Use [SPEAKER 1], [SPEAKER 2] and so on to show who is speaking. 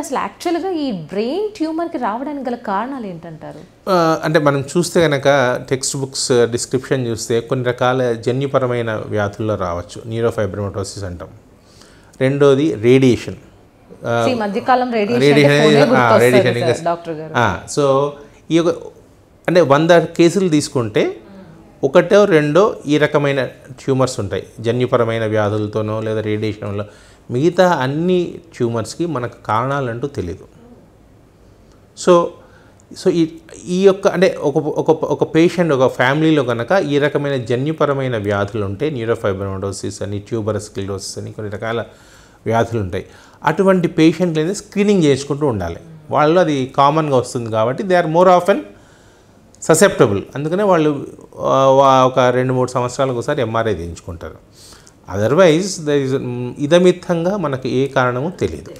[SPEAKER 1] అసలు యాక్చువల్గా ఈ బ్రెయిన్ ట్యూమర్కి రావడానికి గల కారణాలు ఏంటంటారు?
[SPEAKER 2] అంటే మనం చూస్తే కనుక టెక్స్ట్ బుక్స్ డిస్క్రిప్షన్ చూస్తే కొన్ని రకాల జన్యుపరమైన వ్యాధుల్లో రావచ్చు, న్యూరోఫైబ్రోమటోసిస్ అంటాం. రెండోది రేడియేషన్.
[SPEAKER 1] ఈ మధ్యకాలం రేడియేషన్ డాక్టర్ గారు.
[SPEAKER 2] సో ఈ యొక్క అంటే 100 కేసులు తీసుకుంటే ఒకటో రెండో ఈ రకమైన ట్యూమర్స్ ఉంటాయి, జన్యుపరమైన వ్యాధులతోనో లేదా రేడియేషన్ వల్ల. మిగతా అన్ని ట్యూమర్స్కి మనకు కారణాలంటూ తెలీదు. సో సో ఈ యొక్క అంటే ఒక పేషెంట్ ఒక ఫ్యామిలీలో కనుక ఈ రకమైన జన్యుపరమైన వ్యాధులు ఉంటే, న్యూరోఫైబ్రోమటోసిస్ అని, ట్యూబరస్ స్క్లెరోసిస్ అని కొన్ని రకాల వ్యాధులు ఉంటాయి. అటువంటి పేషెంట్లు అనేది స్క్రీనింగ్ చేసుకుంటూ ఉండాలి. వాళ్ళు అది కామన్గా వస్తుంది కాబట్టి they are more often susceptible. అందుకనే వాళ్ళు ఒక 2-3 సంవత్సరాలకు ఒకసారి ఎంఆర్ఐ చేయించుకుంటారు. అదర్వైజ్ ఇదమిత్తంగా మనకు ఏ కారణము తెలియదు.